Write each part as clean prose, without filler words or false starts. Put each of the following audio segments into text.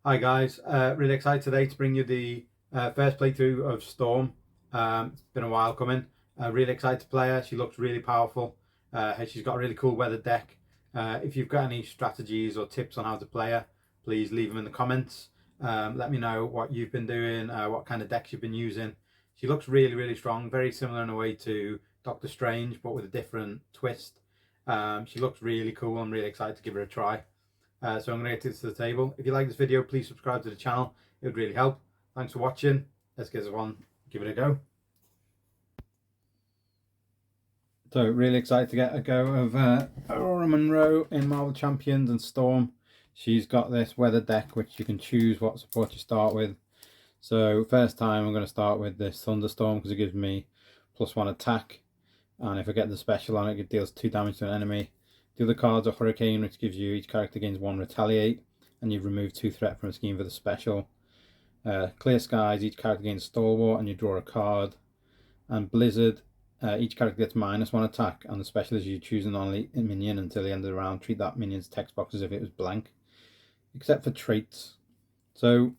Hi guys, really excited today to bring you the first playthrough of Storm. It's been a while coming. Really excited to play her. She looks really powerful. She's got a really cool weather deck. If you've got any strategies or tips on how to play her, please leave them in the comments. Let me know what you've been doing, what kind of decks you've been using. She looks really, really strong, very similar in a way to Doctor Strange, but with a different twist. She looks really cool. I'm really excited to give her a try. So I'm going to get this to the table. If you like this video, please subscribe to the channel. It would really help. Thanks for watching. Let's get this one, give it a go. So really excited to get a go of Aurora Monroe in Marvel Champions and Storm. She's got this weather deck which you can choose what support you start with. So first time I'm going to start with this Thunderstorm because it gives me +1 attack. And if I get the special on it, it deals 2 damage to an enemy. The other cards are Hurricane, which gives you each character gains 1 retaliate, and you've removed 2 threat from a scheme for the special. Clear Skies, each character gains Stalwart, and you draw a card. And Blizzard, each character gets -1 attack, and the special is you choose a non-elite minion until the end of the round. Treat that minion's text box as if it was blank, except for traits. So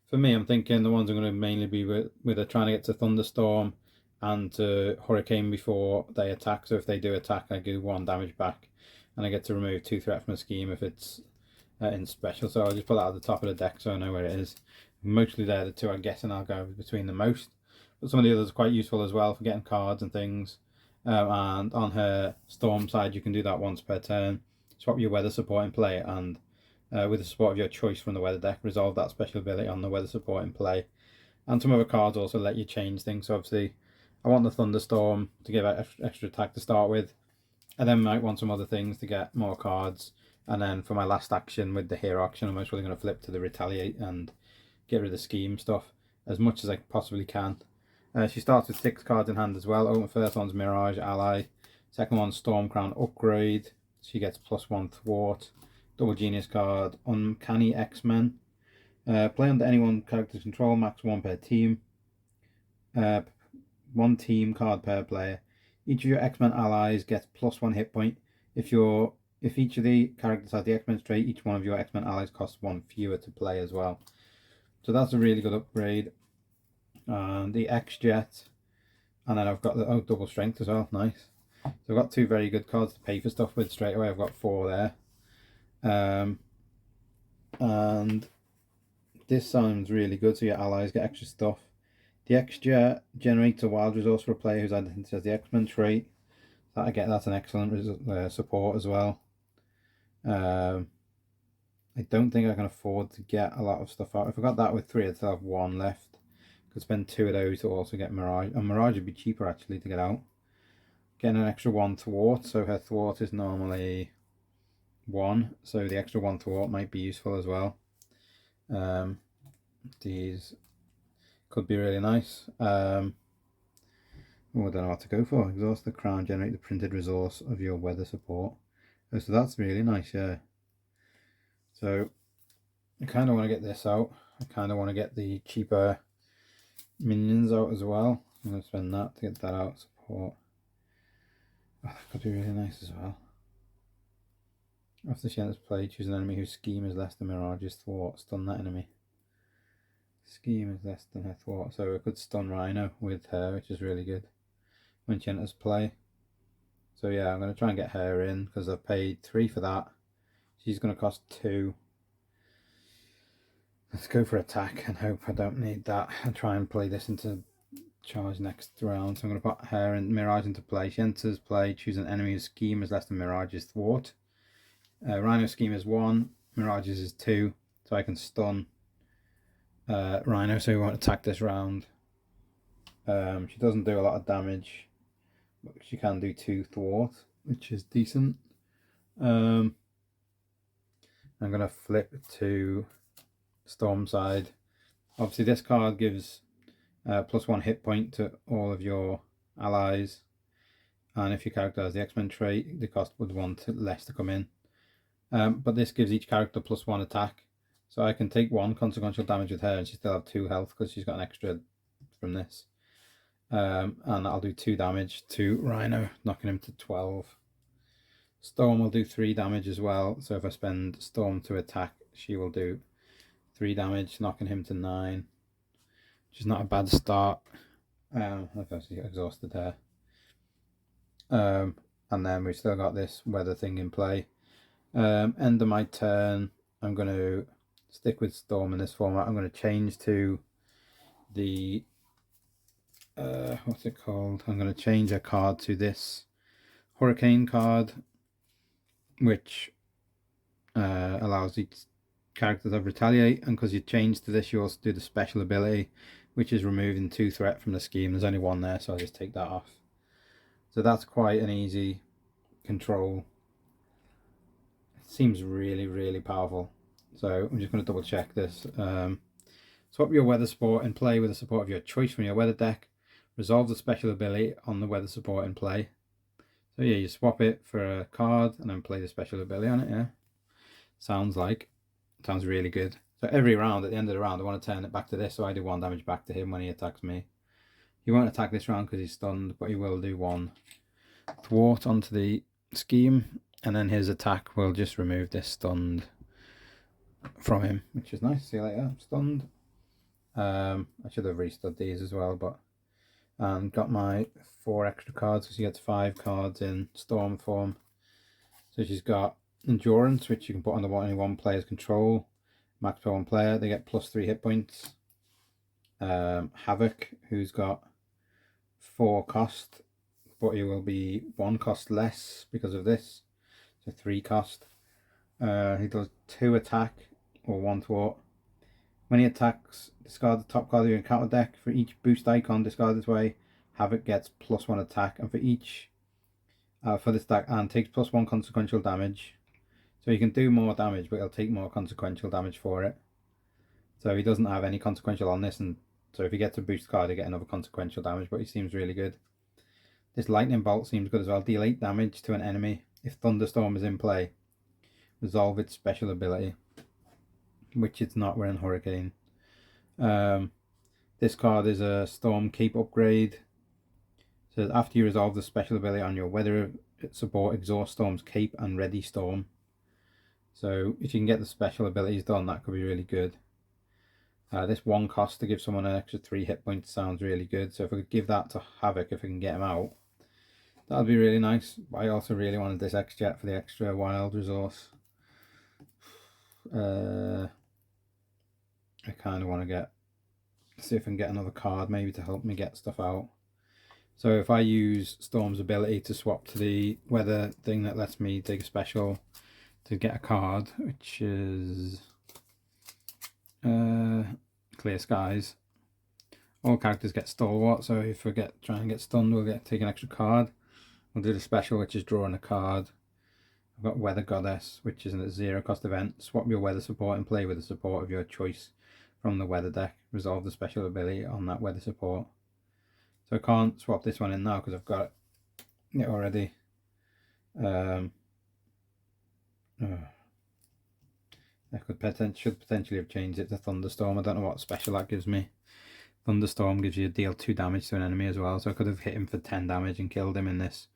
for me, I'm thinking the ones I'm going to mainly be with are trying to get to Thunderstorm and to Hurricane before they attack. So if they do attack, I do 1 damage back, and I get to remove 2 threat from a scheme if it's in special. So I'll just put that at the top of the deck so I know where it is. Mostly they're the 2 I'm guessing I'll go between the most, but some of the others are quite useful as well for getting cards and things. And on her Storm side, you can do that once per turn. Swap your weather support in play, and with the support of your choice from the weather deck, resolve that special ability on the weather support in play. And some other cards also let you change things. So obviously I want the Thunderstorm to give out extra attack to start with, and then might want some other things to get more cards. And then for my last action with the hero action, I'm most really going to flip to the retaliate and get rid of the scheme stuff as much as I possibly can. She starts with 6 cards in hand as well. Open first one's Mirage Ally, second one's Storm Crown Upgrade. She gets +1 thwart. Double genius card, Uncanny X-Men. Play under anyone character's control, max 1 per team. 1 team card per player. Each of your X-Men allies gets +1 hit point. If each of the characters has the X-Men trait, each one of your X-Men allies costs 1 fewer to play as well. So that's a really good upgrade. And the X-Jet, and then I've got the double strength as well. Nice. So I've got 2 very good cards to pay for stuff with straight away. I've got 4 there. And this sounds really good, so your allies get extra stuff. The X-Jet generates a wild resource for a player whose identity has the X-Men trait. That's an excellent support as well. I don't think I can afford to get a lot of stuff out. If I got that with 3, I'd still have 1 left. Could spend 2 of those to also get Mirage. And Mirage would be cheaper actually to get out. Getting an extra 1 thwart, so her thwart is normally 1, so the extra 1 thwart might be useful as well. These could be really nice. Oh, I don't know what to go for. Exhaust the crown, generate the printed resource of your weather support. Oh, so that's really nice, yeah. So I kind of want to get this out. I kind of want to get the cheaper minions out as well. I'm going to spend that to get that out. Support. Oh, that could be really nice as well. After she enters play, choose an enemy whose scheme is less than Mirage's thwart. Stun that enemy. Scheme is less than her thwart, so I could stun Rhino with her, which is really good when she enters play. So yeah, I'm going to try and get her in because I've paid 3 for that. She's going to cost 2. Let's go for attack and hope I don't need that and try and play this into charge next round. So I'm going to put her and Mirage into play. She enters play, choose an enemy whose scheme is less than Mirage's thwart. Rhino's scheme is 1, Mirage's is 2, so I can stun Rhino, so he won't attack this round. She doesn't do a lot of damage, but she can do 2 thwart, which is decent. I'm going to flip to Storm side. Obviously this card gives +1 hit point to all of your allies, and if your character has the X-Men trait, the cost would 1 less to come in. But this gives each character +1 attack, so I can take 1 consequential damage with her and she still have 2 health because she's got an extra from this. And I'll do 2 damage to Rhino, knocking him to 12. Storm will do 3 damage as well, so if I spend Storm to attack, she will do 3 damage, knocking him to 9, which is not a bad start. I've actually got exhausted there. And then we've still got this weather thing in play. End of my turn, I'm going to stick with Storm in this format. I'm going to change to the what's it called? I'm going to change a card to this Hurricane card, which allows each character to retaliate, and because you change to this, you also do the special ability, which is removing 2 threat from the scheme. There's only 1 there, so I'll just take that off. So that's quite an easy control. It seems really, really powerful. So I'm just going to double check this. Swap your weather support in play with the support of your choice from your weather deck. Resolve the special ability on the weather support in play. So yeah, you swap it for a card and then play the special ability on it. Yeah, sounds really good. So every round, at the end of the round, I want to turn it back to this, so I do 1 damage back to him when he attacks me. He won't attack this round because he's stunned, but he will do 1 thwart onto the scheme, and then his attack will just remove this stunned from him, which is nice. See you later. Stunned. I should have restud these as well, but got my 4 extra cards because she gets 5 cards in Storm form. So she's got Endurance, which you can put on the only 1 player's control. Max per 1 player, they get +3 hit points. Havoc, who's got 4 cost, but he will be 1 cost less because of this, so 3 cost. He does 2 attack or 1 thwart. When he attacks, discard the top card of your encounter deck. For each boost icon discarded this way, Havoc gets +1 attack, and for each for this deck, and takes +1 consequential damage. So you can do more damage, but he'll take more consequential damage for it. So he doesn't have any consequential on this, and so if he gets a boost card, he get another consequential damage, but he seems really good. This Lightning Bolt seems good as well. Deal 8 damage to an enemy if Thunderstorm is in play. Resolve its special ability, which it's not, we're in Hurricane. This card is a Storm Cape upgrade. So after you resolve the special ability on your weather support, exhaust Storm's Cape and ready Storm. So if you can get the special abilities done, that could be really good. This 1 cost to give someone an extra 3 hit points sounds really good. So if I could give that to Havoc, if I can get him out, that would be really nice. I also really wanted this X-Jet for the extra wild resource. I kind of want to see if I can get another card maybe to help me get stuff out. So if I use Storm's ability to swap to the weather thing that lets me take a special to get a card, which is Clear Skies. All characters get Stalwart, so if we try and get stunned, we'll take an extra card. We'll do the special, which is drawing a card. I've got Weather Goddess, which is a 0 cost event. Swap your weather support and play with the support of your choice from the weather deck. Resolve the special ability on that weather support. So I can't swap this one in now because I've got it already. I should potentially have changed it to Thunderstorm. I don't know what special that gives me. Thunderstorm gives you deal 2 damage to an enemy as well, so I could have hit him for 10 damage and killed him in this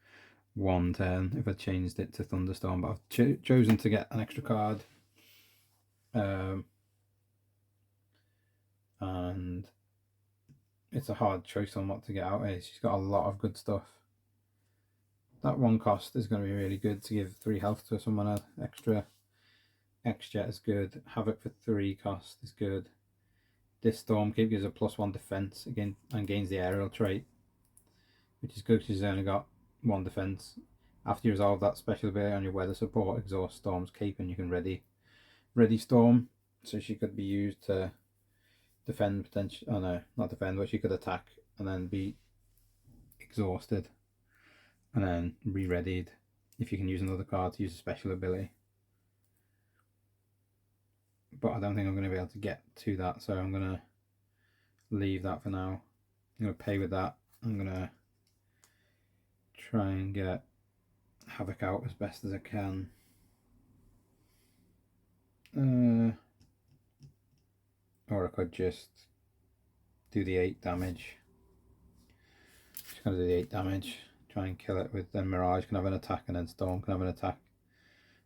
1 turn if I changed it to Thunderstorm, but I've chosen to get an extra card. And it's a hard choice on what to get out here. She's got a lot of good stuff. That 1 cost is going to be really good to give 3 health to someone extra. X-Jet is good. Havoc for 3 cost is good. This Storm Cape gives a +1 defense again and gains the aerial trait, which is good because she's only got 1 defense. After you resolve that special ability on your weather support, exhaust Storm's Cape and you can ready Storm. So she could be used to defend potentially. Oh no, not defend, but she could attack and then be exhausted and then re-readied if you can use another card to use a special ability. But I don't think I'm going to be able to get to that, so I'm going to leave that for now. I'm going to pay with that. I'm going to try and get Havoc out as best as I can. Or I could just do the 8 damage. Just going to do the 8 damage. Try and kill it with then Mirage can have an attack and then Storm can have an attack.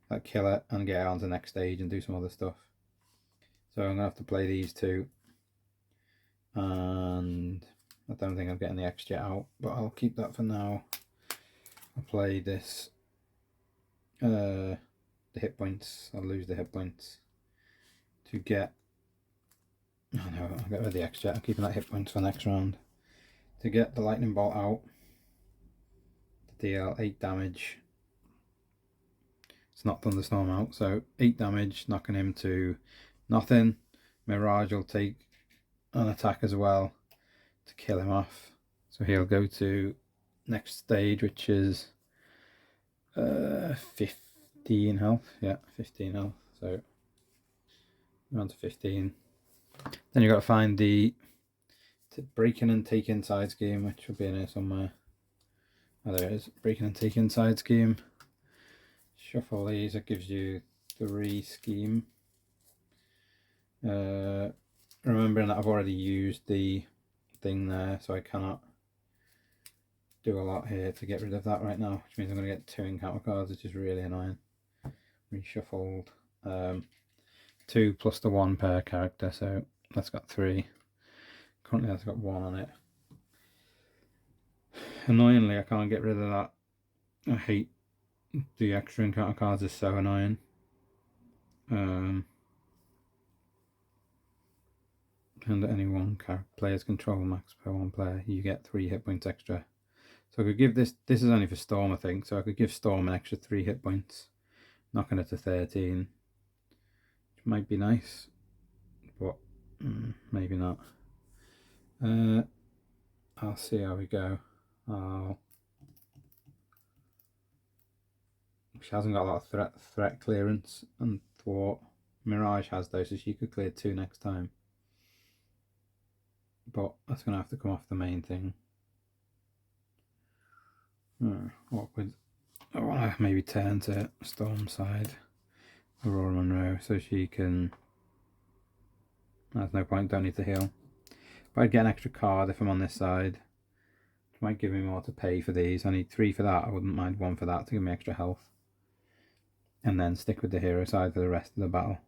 That kill it and get it on to the next stage and do some other stuff. So I'm going to have to play these two. And I don't think I'm getting the X jet out, but I'll keep that for now. I'll play this, the hit points. I'll lose the hit points to get, oh no, I'll get rid of the X jet. I'm keeping that hit points for next round. To get the lightning bolt out, to deal 8 damage. It's not thunderstorm out, so 8 damage, knocking him to nothing. Mirage will take an attack as well to kill him off. So he'll go to next stage, which is 15 health. Yeah, 15 health. So around to 15. Then you've got to find the breaking and take inside scheme, which will be in here somewhere. Oh, there it is. Breaking and take inside scheme. Shuffle these. It gives you 3 scheme. Remembering that I've already used the thing there, so I cannot do a lot here to get rid of that right now, which means I'm going to get 2 encounter cards, which is really annoying. Reshuffled. 2 plus the 1 per character, so that's got 3. Currently that's got 1 on it. Annoyingly, I can't get rid of that. I hate the extra encounter cards, is so annoying. Under any one player's control max per 1 player, you get 3 hit points extra. So I could give this is only for Storm, I think, so I could give Storm an extra 3 hit points, knocking it to 13, which might be nice, but maybe not. I'll see how we go. She hasn't got a lot of threat clearance and thwart. Mirage has though, so she could clear 2 next time. But that's going to have to come off the main thing. Awkward. I want to maybe turn to Storm side, Aurora Monroe, so she can. There's no point, don't need to heal. But I'd get an extra card if I'm on this side. Which might give me more to pay for these. I need 3 for that. I wouldn't mind 1 for that to give me extra health. And then stick with the hero side for the rest of the battle.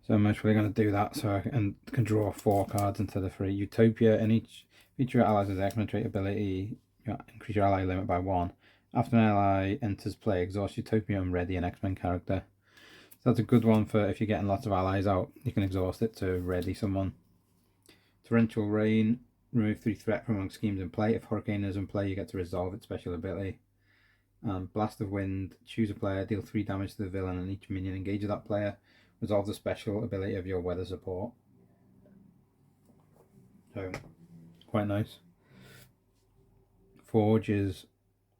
So I'm actually going to do that so I can draw 4 cards instead of 3. Utopia, and each of your allies has X-Men trait ability, increase your ally limit by 1. After an ally enters play, exhaust Utopia and ready an X-Men character. So that's a good one for if you're getting lots of allies out, you can exhaust it to ready someone. Torrential Rain, remove 3 threat from among schemes in play. If Hurricane is in play, you get to resolve its special ability. Blast of Wind, choose a player, deal 3 damage to the villain, and each minion engages that player. Resolve the special ability of your weather support. So, quite nice. Forge is,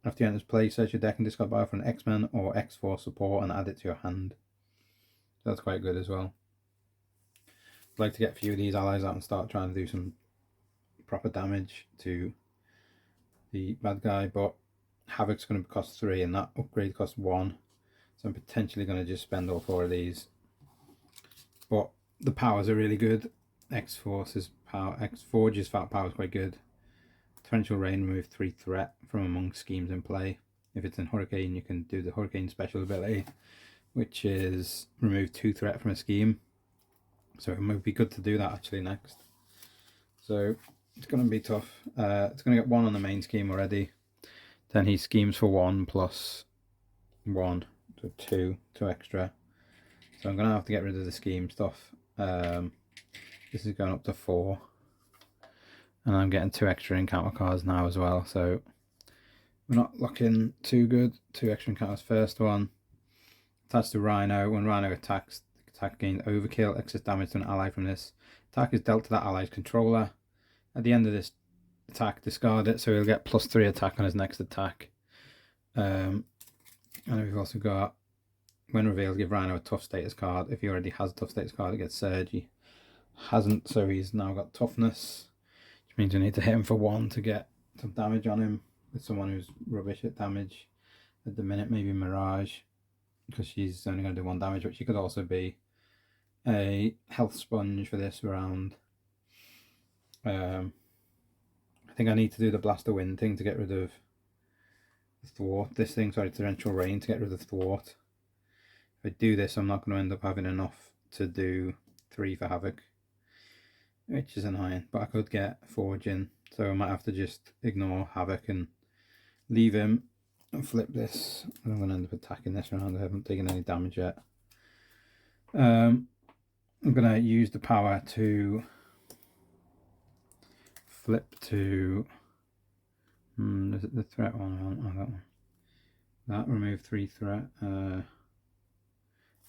after you enter play, search your deck and discard power for an X-Men or X-Force support and add it to your hand. So that's quite good as well. I'd like to get a few of these allies out and start trying to do some proper damage to the bad guy, but Havoc's going to cost 3 and that upgrade costs 1. So I'm potentially going to just spend all 4 of these. But the powers are really good. X-Force's power, X-Forge's power is quite good. Torrential Rain, remove 3 threat from among schemes in play. If it's in Hurricane, you can do the Hurricane special ability, which is remove 2 threat from a scheme. So it might be good to do that actually next. So it's going to be tough. It's going to get 1 on the main scheme already. Then he schemes for 1 plus 1, so 2 extra. So I'm going to have to get rid of the scheme stuff. This is going up to 4. And I'm getting 2 extra encounter cards now as well. So we're not looking too good. 2 extra encounters. First one, attached to Rhino. When Rhino attacks, the attack gains overkill. Excess damage to an ally from this attack is dealt to that ally's controller. At the end of this attack, discard it. So he'll get +3 attack on his next attack. And we've also got, when revealed, give Rhino a tough status card. If he already has a tough status card, it gets Surge. He hasn't, so he's now got toughness, which means we need to hit him for 1 to get some damage on him with someone who's rubbish at damage. At the minute, maybe Mirage, because she's only going to do 1 damage, but she could also be a health sponge for this round. I think I need to do the Blast of Wind thing to get rid of thwart. This thing, sorry, Torrential Rain to get rid of thwart. If I do this, I'm not going to end up having enough to do 3 for Havoc, which is annoying, but I could get Forge in, so I might have to just ignore Havoc and leave him and flip this. I'm going to end up attacking this round. I haven't taken any damage yet. I'm going to use the power to flip to is it the threat one? Oh, that one. That remove 3 threat.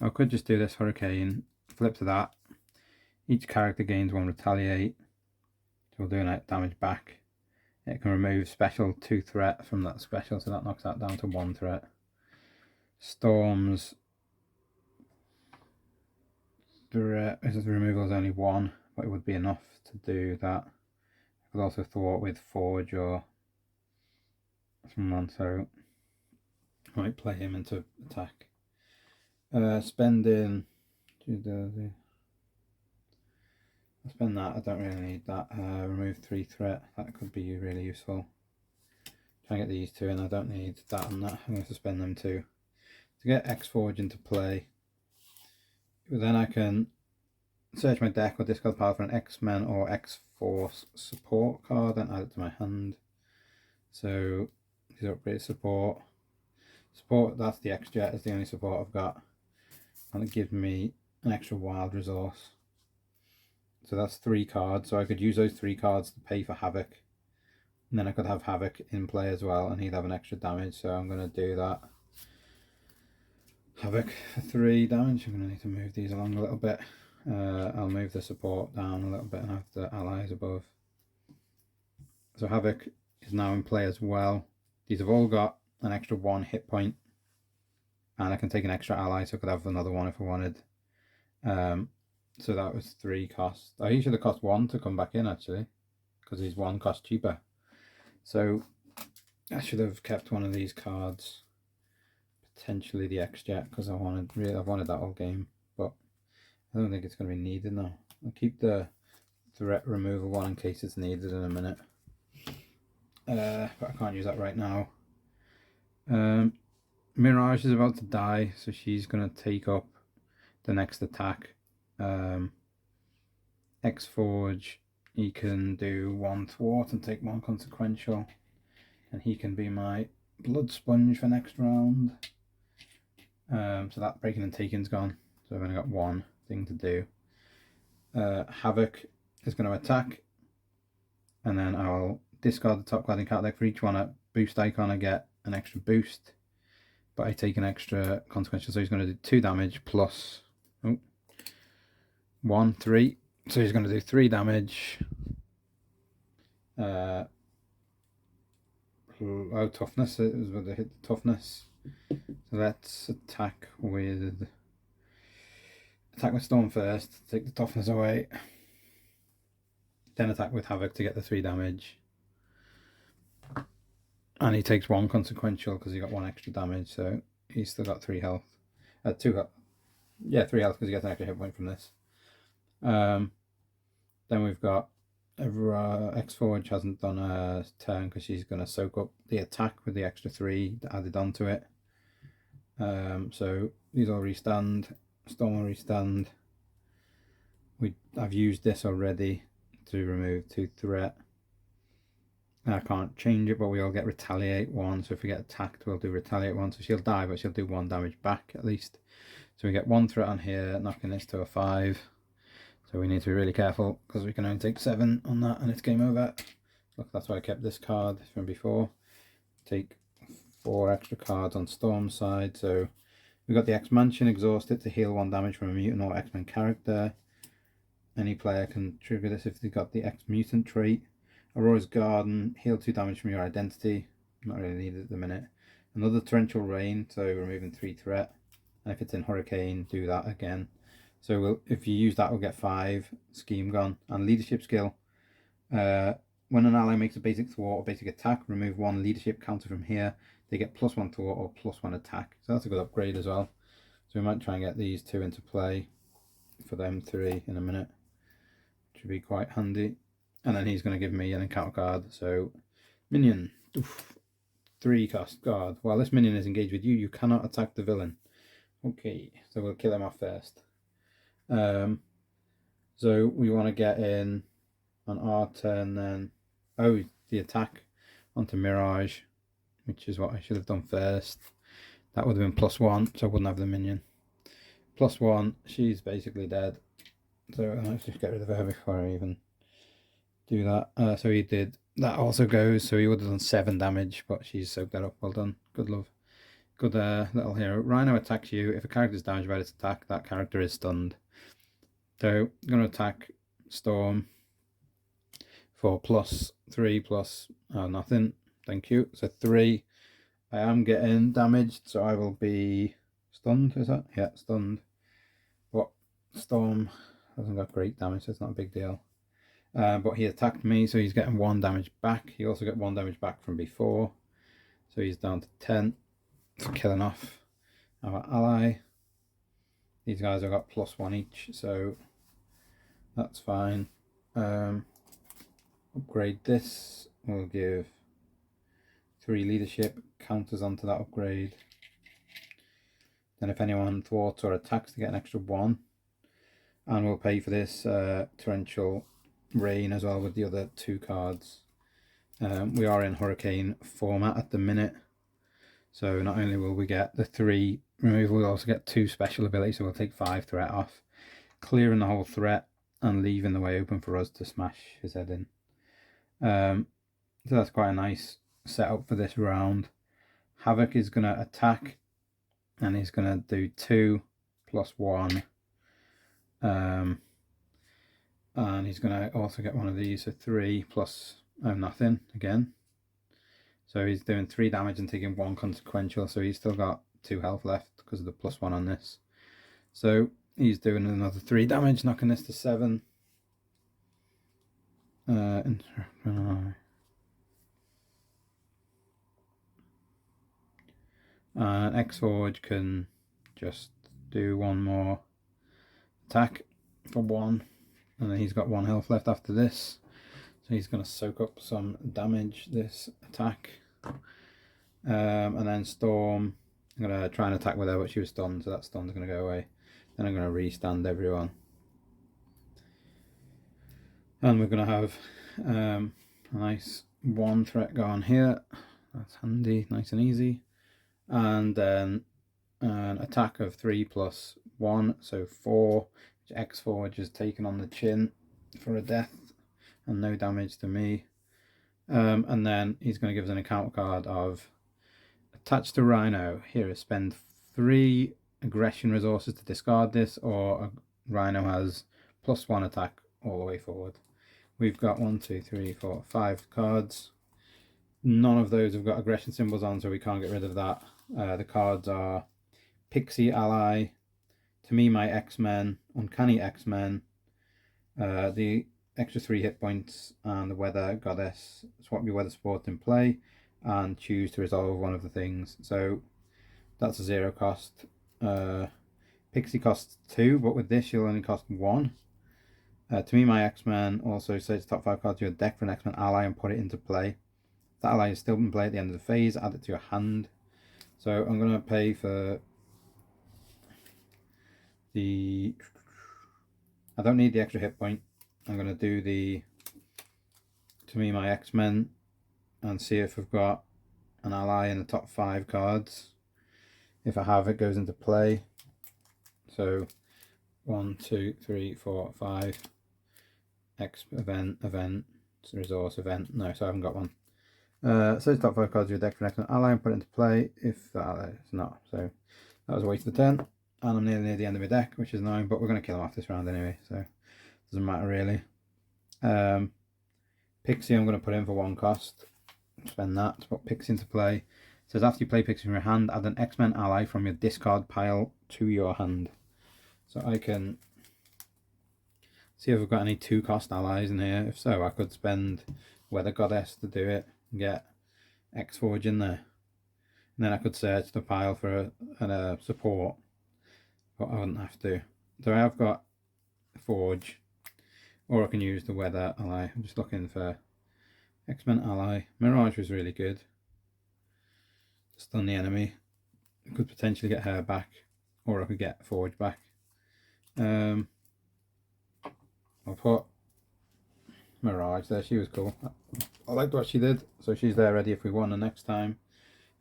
I could just do this Hurricane, flip to that. Each character gains 1 retaliate, so we'll do like damage back. It can remove special 2 threat from that special, so that knocks that down to 1 threat. Storm's threat, the removal is only 1, but it would be enough to do that. I could also thwart with Forge or someone, so I might play him into attack. Spending, I'll spend that, I don't really need that. Remove 3 threat, that could be really useful. Try and get these 2 in, I don't need that and that, I'm going to spend them too. To get X-Forge into play, then I can search my deck or discard power for an X-Men or X-Force support card and add it to my hand. So these are upgraded support. Support, that's the X-Jet, is the only support I've got. And it gives me an extra wild resource. So that's 3 cards, so I could use those 3 cards to pay for Havoc. And then I could have Havoc in play as well and he'd have an extra damage, so I'm going to do that. Havoc for 3 damage. I'm going to need to move these along a little bit. I'll move the support down a little bit and have the allies above. So Havoc is now in play as well. These have all got an extra 1 hit point. And I can take an extra ally, so I could have another one if I wanted. So that was 3 costs. Oh, he should have cost 1 to come back in actually, because he's 1 cost cheaper. So I should have kept one of these cards, potentially the X-Jet, because I've wanted that all game, but I don't think it's going to be needed now. I'll keep the threat removal one in case it's needed in a minute, but I can't use that right now. Mirage is about to die, so she's going to take up the next attack. X-Forge, he can do 1 thwart and take 1 consequential, and he can be my blood sponge for next round. So that breaking and taking's gone, so I've only got 1 thing to do. Havoc is going to attack, and then I'll discard the top card in card deck. For each one at boost icon I get an extra boost, but I take an extra consequential, so he's going to do 2 damage plus 1, 3. So he's going to do 3 damage. Toughness, it was where they hit the toughness. So let's attack with Storm first, take the toughness away. Then attack with Havoc to get the 3 damage. And he takes 1 consequential because he got 1 extra damage, so he's still got 3 health. 2 health. Yeah, 3 health because he gets an extra hit point from this. Then we've got X-Forge hasn't done a turn because she's going to soak up the attack with the extra 3 added onto it. So these all restand. Storm will restand. I've used this already to remove 2 threat. I can't change it, but we all get retaliate 1. So if we get attacked, we'll do retaliate 1. So she'll die, but she'll do 1 damage back at least. So we get 1 threat on here, knocking this to a 5. So we need to be really careful because we can only take 7 on that and it's game over. Look, that's why I kept this card from before. Take 4 extra cards on Storm's side. So we've got the X-Mansion, exhaust it to heal 1 damage from a mutant or X-Men character. Any player can trigger this if they've got the X-Mutant trait. Aurora's Garden, heal 2 damage from your identity. Not really needed at the minute. Another Torrential Rain, so removing 3 threat. And if it's in Hurricane, do that again. So if you use that, we'll get 5. Scheme gone. And leadership skill. When an ally makes a basic thwart or basic attack, remove 1 leadership counter from here. They get +1 thwart or +1 attack. So that's a good upgrade as well. So we might try and get these 2 into play for them 3 in a minute. Which would be quite handy. And then he's going to give me an encounter card. So minion. Oof, 3 cost guard. While this minion is engaged with you, you cannot attack the villain. Okay, so we'll kill him off first. So we want to get in on our turn then. Oh, the attack onto Mirage, which is what I should have done first. That would have been +1, so I wouldn't have the minion. +1, she's basically dead. So let's just get rid of her before I even do that. So he did. That also goes, so he would have done 7 damage, but she's soaked that up. Well done. Good love. Good little hero. Rhino attacks you. If a character is damaged by its attack, that character is stunned. So I'm going to attack Storm for +3 plus nothing. Thank you. So 3. I am getting damaged, so I will be stunned. Is that? Yeah, stunned. But Storm hasn't got great damage, so it's not a big deal. But he attacked me, so he's getting 1 damage back. He also got 1 damage back from before, so he's down to 10 for killing off our ally. These guys have got +1 each, so that's fine. Upgrade this. We'll give 3 leadership counters onto that upgrade. Then if anyone thwarts or attacks, they get an extra 1. And we'll pay for this torrential rain as well with the other 2 cards. We are in hurricane format at the minute, so not only will we get the 3 removal, we'll also get 2 special abilities, so we'll take 5 threat off, clearing the whole threat and leaving the way open for us to smash his head in. So that's quite a nice setup for this round. Havoc is going to attack, and he's going to do 2 + 1. And he's going to also get one of these, so 3 plus nothing again. So he's doing 3 damage and taking 1 consequential, so he's still got 2 health left because of the +1 on this. So he's doing another 3 damage, knocking this to 7. And X-Forge can just do 1 more attack for 1, and then he's got 1 health left after this, so he's going to soak up some damage this attack. And then Storm, I'm going to try and attack with her, but she was stunned, so that stun's going to go away. Then I'm going to restand everyone, and we're going to have a nice 1 threat going here. That's handy, nice and easy. And then an attack of 3 + 1, so 4, which X-Forge is taken on the chin for a death and no damage to me. And then he's going to give us an encounter card of attached to Rhino. Here, spend 3 aggression resources to discard this, or a Rhino has +1 attack all the way forward. We've got 1, 2, 3, 4, 5 cards. None of those have got aggression symbols on, so we can't get rid of that. The cards are Pixie Ally, To Me My X-Men, Uncanny X-Men, the extra 3 hit points, and the Weather Goddess. Swap your weather support in play and choose to resolve one of the things. So that's a 0 cost. Pixie costs 2, but with this you'll only cost 1. To Me My X-Men also says top 5 cards to your deck for an X-Men ally and put it into play. That ally is still in play at the end of the phase, add it to your hand. So I'm going to pay for the... I don't need the extra hit point. I'm going to do the To Me My X-Men and see if I've got an ally in the top 5 cards. If I have, it goes into play. So 1, 2, 3, 4, 5. X event, resource event. No, so I haven't got one. So top 5 cards of your deck for an X-Men ally and put it into play if that ally is not. So that was a waste of the turn. And I'm nearly near the end of my deck, which is annoying, but we're going to kill him off this round anyway, so it doesn't matter really. Pixie I'm going to put in for 1 cost. Spend that to put Pixie into play. It says after you play Pixie from your hand, add an X-Men ally from your discard pile to your hand. So I can see if I've got any 2 cost allies in here. If so, I could spend Weather Goddess to do it and get X-Forge in there. And then I could search the pile for a support, but I wouldn't have to. So I have got Forge, or I can use the Weather ally. I'm just looking for X-Men ally. Mirage was really good. Stun the enemy. I could potentially get her back, or I could get Forge back. I'll put Mirage there. She was cool. I liked what she did, so she's there ready if we want her next time.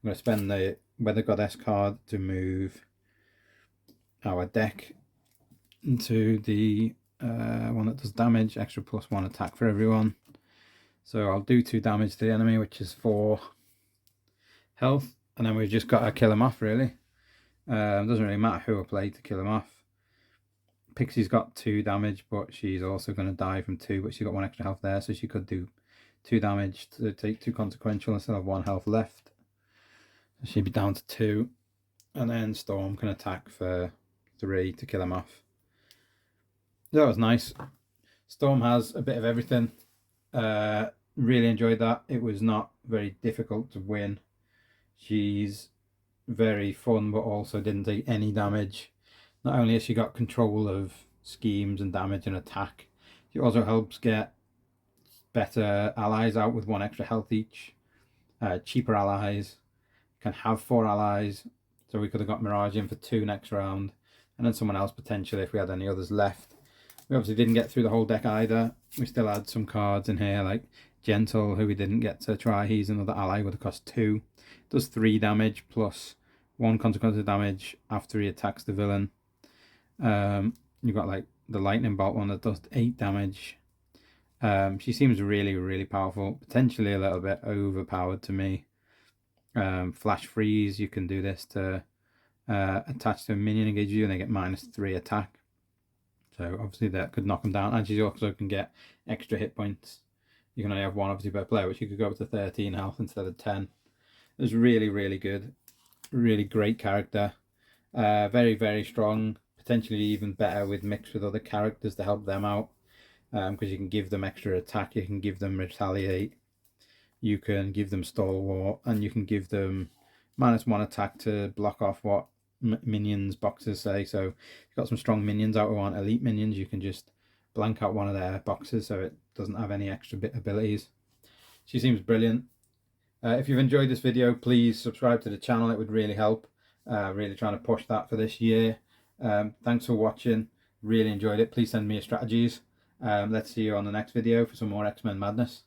I'm going to spend the Weather Goddess card to move our deck into the one that does damage, extra +1 attack for everyone. So I'll do 2 damage to the enemy, which is 4 health, and then we've just got to kill him off, really. Doesn't really matter who I play to kill him off. Pixie's got 2 damage, but she's also going to die from 2, but she's got 1 extra health there, so she could do 2 damage to take 2 consequential and still have 1 health left. So she'd be down to 2, and then Storm can attack for 3 to kill him off. That was nice. Storm has a bit of everything. Really enjoyed that. It was not very difficult to win. She's very fun, but also didn't take any damage. Not only has she got control of schemes and damage and attack, she also helps get better allies out with 1 extra health each. Cheaper allies. Can have 4 allies, so we could have got Mirage in for 2 next round, and then someone else potentially if we had any others left. We obviously didn't get through the whole deck either. We still had some cards in here like Gentle, who we didn't get to try. He's another ally, would have cost 2. Does 3 damage plus 1 consequence of damage after he attacks the villain. You've got like the lightning bolt one that does 8 damage. She seems really, really powerful, potentially a little bit overpowered to me. Flash freeze, you can do this to attach to a minion engage you and they get -3 attack. So obviously that could knock them down, and you also can get extra hit points. You can only have 1 obviously per player, which you could go up to 13 health instead of 10. It was really, really good. Really great character. Very, very strong. Potentially even better with mixed with other characters to help them out. Because you can give them extra attack, you can give them retaliate, you can give them stalwart, and you can give them -1 attack to block off what minions boxes say. So if you've got some strong minions out who aren't elite minions, you can just blank out one of their boxes so it doesn't have any extra abilities. She seems brilliant. If you've enjoyed this video, please subscribe to the channel. It would really help. Really trying to push that for this year. Thanks for watching. Really enjoyed it. Please send me your strategies. Let's see you on the next video for some more X-Men madness.